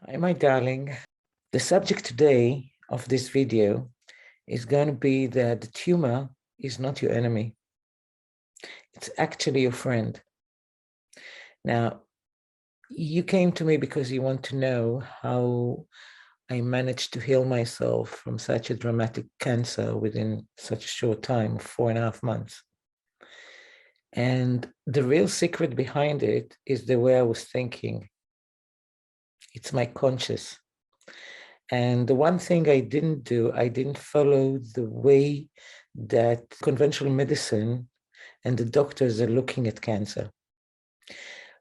Hi, my darling. The subject today of this video is going to be that the tumor is not your enemy. It's actually your friend. Now, you came to me because you want to know how I managed to heal myself from such a dramatic cancer within such a short time, 4.5 months. And the real secret behind it is the way I was thinking. It's my conscious. And the one thing I didn't do, I didn't follow the way that conventional medicine and the doctors are looking at cancer.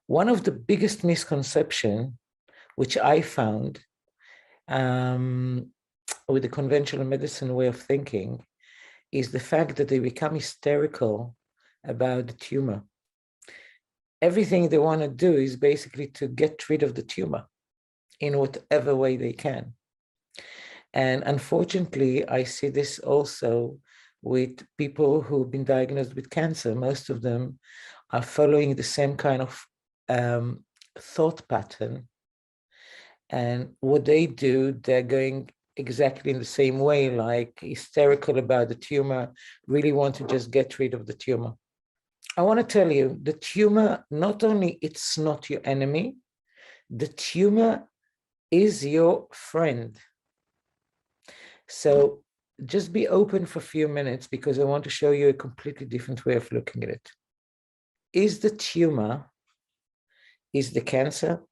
One of the biggest misconceptions, which I found with the conventional medicine way of thinking, is the fact that they become hysterical about the tumor. Everything they want to do is basically to get rid of the tumor in whatever way they can. And unfortunately, I see this also with people who've been diagnosed with cancer. Most of them are following the same kind of thought pattern. And what they do, they're going exactly in the same way, like hysterical about the tumor, really want to just get rid of the tumor. I want to tell you, the tumor, not only it's not your enemy, the tumor is your friend. So just be open for a few minutes because I want to show you a completely different way of looking at it. Is the tumor, is the cancer?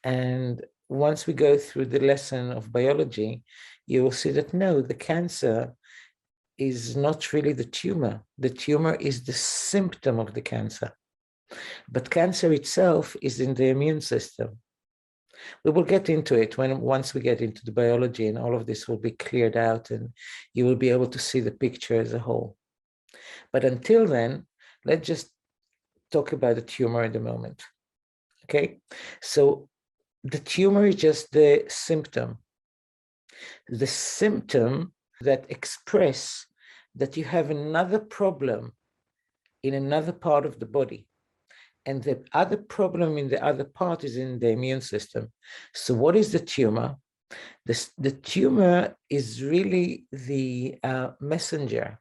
And once we go through the lesson of biology, you will see that no, the cancer is not really the tumor. The tumor is the symptom of the cancer. But cancer itself is in the immune system. We will get into it once we get into the biology, and all of this will be cleared out and you will be able to see the picture as a whole. But until then, let's just talk about the tumor at the moment. Okay, so the tumor is just the symptom that express that you have another problem in another part of the body. And the other problem in the other part is in the immune system. So what is the tumor? The tumor is really the messenger.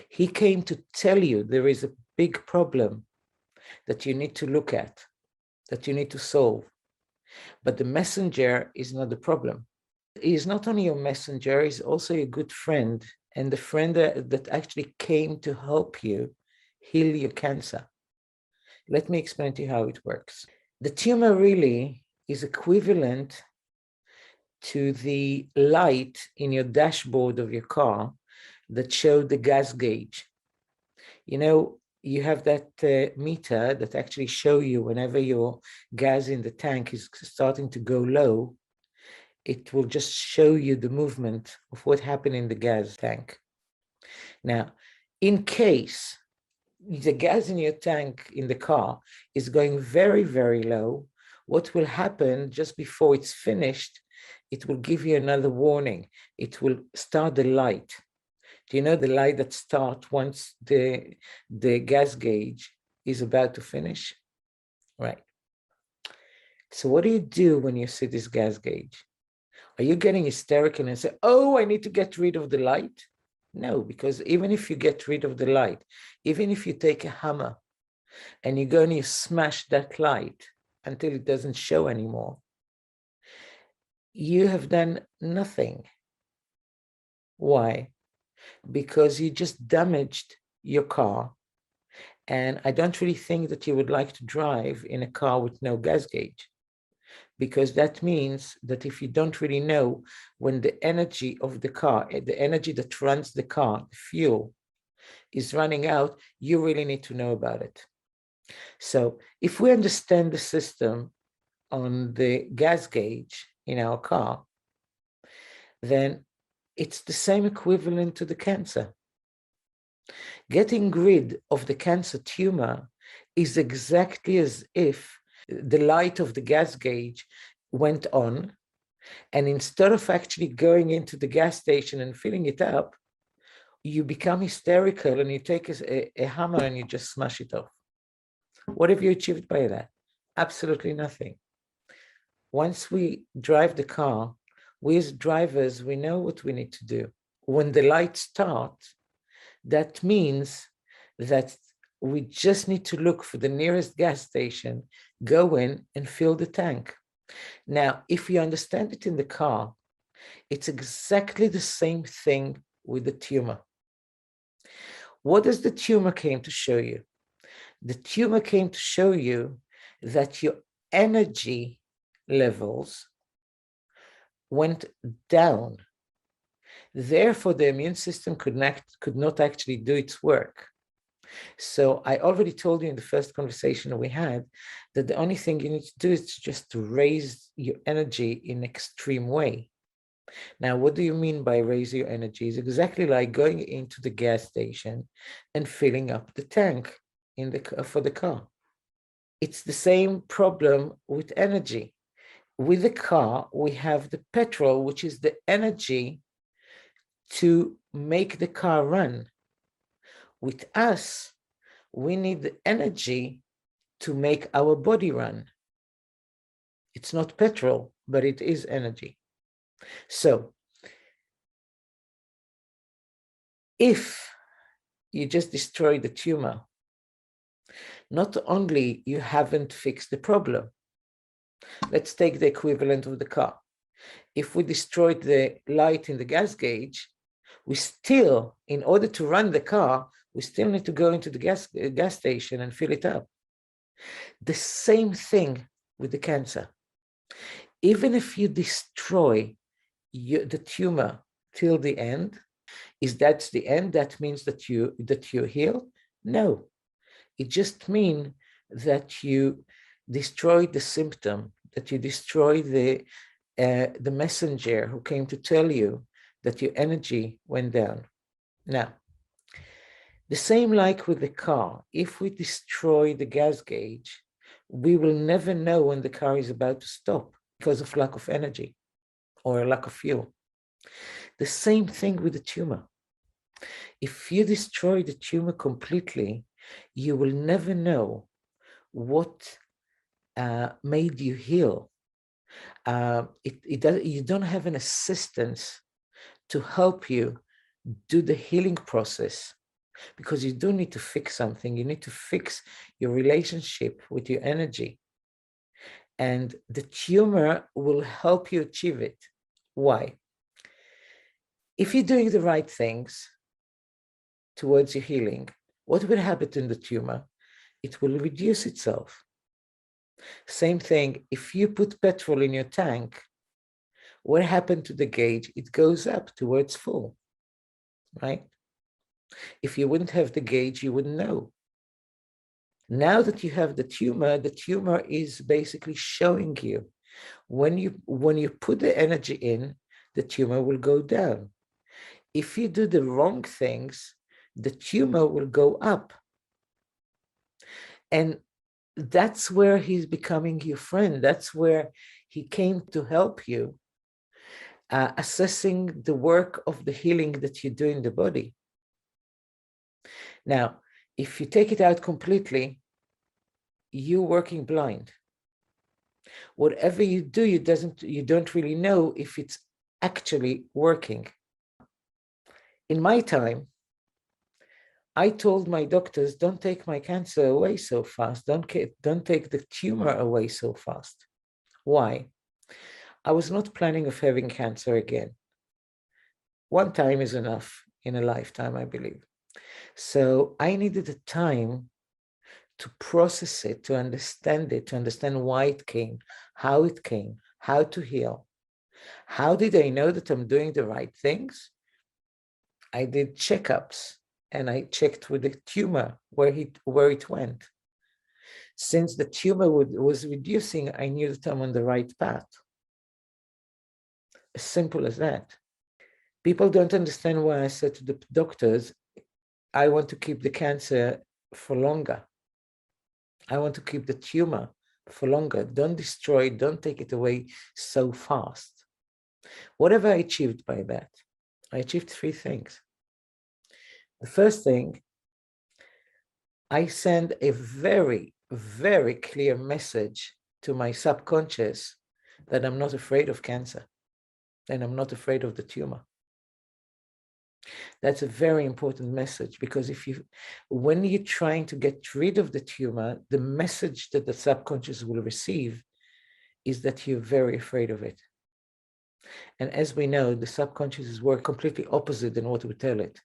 He came to tell you there is a big problem that you need to look at, that you need to solve. But the messenger is not the problem. He is not only your messenger, he's also a good friend, and the friend that actually came to help you heal your cancer. Let me explain to you how it works. The tumor really is equivalent to the light in your dashboard of your car that showed the gas gauge. You know, you have that meter that actually show you whenever your gas in the tank is starting to go low, it will just show you the movement of what happened in the gas tank. Now, in case the gas in your tank in the car is going very, very low, what will happen just before it's finished, it will give you another warning. It will start the light. Do you know the light that starts once the gas gauge is about to finish? Right. So what do you do when you see this gas gauge? Are you getting hysterical and say, oh, I need to get rid of the light? No, because even if you get rid of the light, even if you take a hammer and you go and you smash that light until it doesn't show anymore, you have done nothing. Why? Because you just damaged your car. And I don't really think that you would like to drive in a car with no gas gauge, because that means that if you don't really know when the energy of the car, the energy that runs the car, the fuel, is running out, you really need to know about it. So if we understand the system on the gas gauge in our car, then it's the same equivalent to the cancer. Getting rid of the cancer tumor is exactly as if the light of the gas gauge went on, and instead of actually going into the gas station and filling it up, you become hysterical and you take a hammer and you just smash it off. What have you achieved by that? Absolutely nothing. Once we drive the car, we as drivers, we know what we need to do. When the lights start, that means that we just need to look for the nearest gas station, go in and fill the tank. Now, if you understand it in the car, it's exactly the same thing with the tumor. What does the tumor came to show you? The tumor came to show you that your energy levels went down. Therefore, the immune system could not actually do its work. So I already told you in the first conversation we had that the only thing you need to do is just to raise your energy in extreme way. Now, what do you mean by raise your energy? It's exactly like going into the gas station and filling up the tank for the car. It's the same problem with energy. With the car, we have the petrol, which is the energy to make the car run. With us, we need the energy to make our body run. It's not petrol, but it is energy. So if you just destroy the tumor, not only you haven't fixed the problem. Let's take the equivalent of the car. If we destroyed the light in the gas gauge, we still, in order to run the car, we still need to go into the gas station and fill it up. The same thing with the cancer. Even if you destroy the tumor till the end, is that the end? That means that you heal? No. It just means that you destroy the symptom, that you destroy the messenger who came to tell you that your energy went down. Now, the same like with the car. If we destroy the gas gauge, we will never know when the car is about to stop because of lack of energy or lack of fuel. The same thing with the tumor. If you destroy the tumor completely, you will never know what made you heal. You don't have an assistance to help you do the healing process, because you do need to fix something. You need to fix your relationship with your energy. And the tumor will help you achieve it. Why? If you're doing the right things towards your healing, what will happen in the tumor? It will reduce itself. Same thing, if you put petrol in your tank, what happened to the gauge? It goes up towards full, right? If you wouldn't have the gauge, you wouldn't know. Now that you have the tumor is basically showing you when you put the energy in, the tumor will go down. If you do the wrong things, the tumor will go up. And that's where he's becoming your friend. That's where he came to help you, assessing the work of the healing that you do in the body. Now, if you take it out completely, you're working blind. Whatever you do, you don't really know if it's actually working. In my time, I told my doctors, don't take my cancer away so fast. Don't take the tumor away so fast. Why? I was not planning of having cancer again. One time is enough in a lifetime, I believe. So I needed the time to process it, to understand it, to understand why it came, how to heal. How did I know that I'm doing the right things? I did checkups and I checked with the tumor where it went. Since the tumor was reducing, I knew that I'm on the right path. As simple as that. People don't understand why I said to the doctors, I want to keep the cancer for longer. I want to keep the tumor for longer. Don't destroy it. Don't take it away so fast. What have I achieved by that? I achieved 3 things. The first thing, I send a very, very clear message to my subconscious then I'm not afraid of cancer. Then I'm not afraid of the tumor. That's a very important message, because when you're trying to get rid of the tumor, the message that the subconscious will receive is that you're very afraid of it. And as we know, the subconscious is work completely opposite than what we tell it.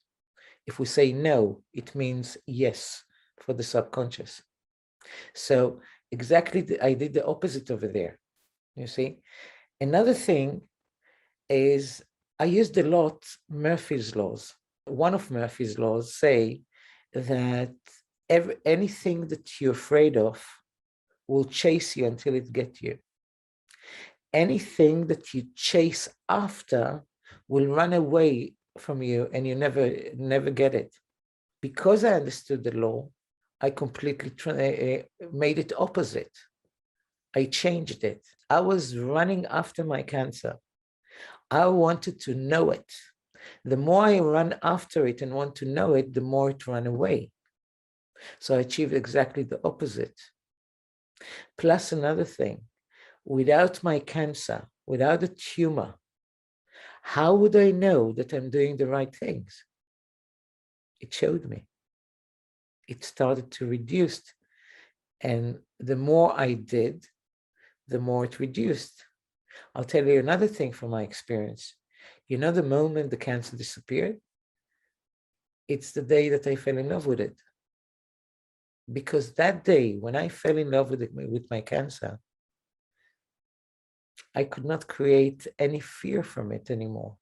If we say no, it means yes for the subconscious. So exactly, I did the opposite over there, you see. Another thing is I used a lot Murphy's laws. One of Murphy's laws say that anything that you're afraid of will chase you until it gets you. Anything that you chase after will run away from you, and you never get it. Because I understood the law, I completely made it opposite. I changed it. I was running after my cancer. I wanted to know it. The more I run after it and want to know it, the more it ran away. So I achieved exactly the opposite. Plus another thing, without my cancer, without the tumor, how would I know that I'm doing the right things? It showed me. It started to reduce. And the more I did, the more it reduced. I'll tell you another thing from my experience. You know, the moment the cancer disappeared, it's the day that I fell in love with it. Because that day, when I fell in love with my cancer, I could not create any fear from it anymore.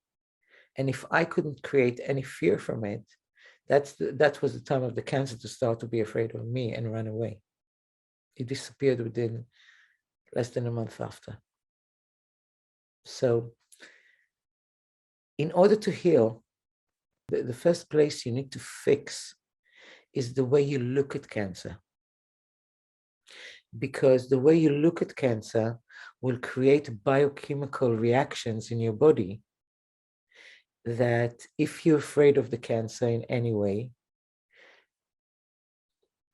And if I couldn't create any fear from it, that was the time of the cancer to start to be afraid of me and run away. It disappeared within less than a month after. So in order to heal, the first place you need to fix is the way you look at cancer. Because the way you look at cancer will create biochemical reactions in your body that if you're afraid of the cancer in any way,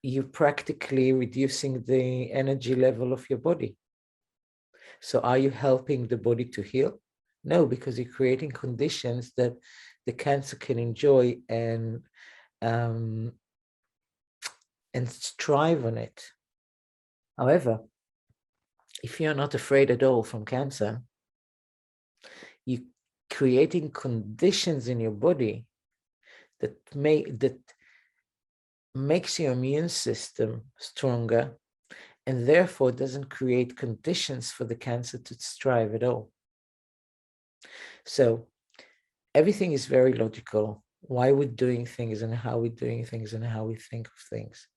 you're practically reducing the energy level of your body. So are you helping the body to heal? No, because you're creating conditions that the cancer can enjoy and strive on it. However, if you're not afraid at all from cancer, you're creating conditions in your body that makes your immune system stronger, and therefore doesn't create conditions for the cancer to strive at all. So everything is very logical. Why we're doing things and how we're doing things and how we think of things.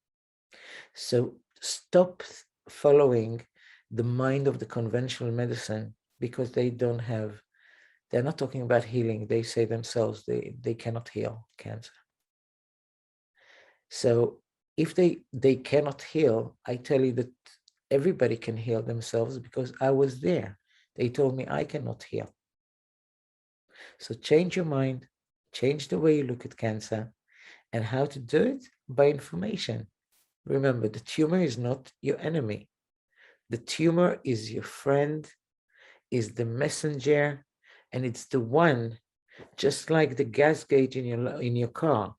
So stop following the mind of the conventional medicine, because they're not talking about healing. They say themselves they cannot heal cancer. So if they cannot heal, I tell you that everybody can heal themselves, because I was there. They told me I cannot heal. So change your mind, change the way you look at cancer, and how to do it? By information. Remember, the tumor is not your enemy. The tumor is your friend, is the messenger, and it's the one, just like the gas gauge in your car,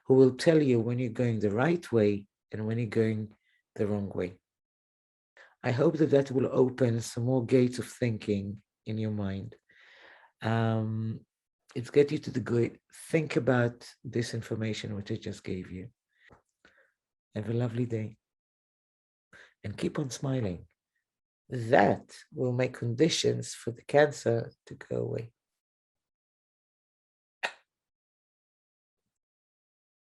who will tell you when you're going the right way and when you're going the wrong way. I hope that will open some more gates of thinking in your mind. It's get you to the good. Think about this information which I just gave you. Have a lovely day and keep on smiling. That will make conditions for the cancer to go away.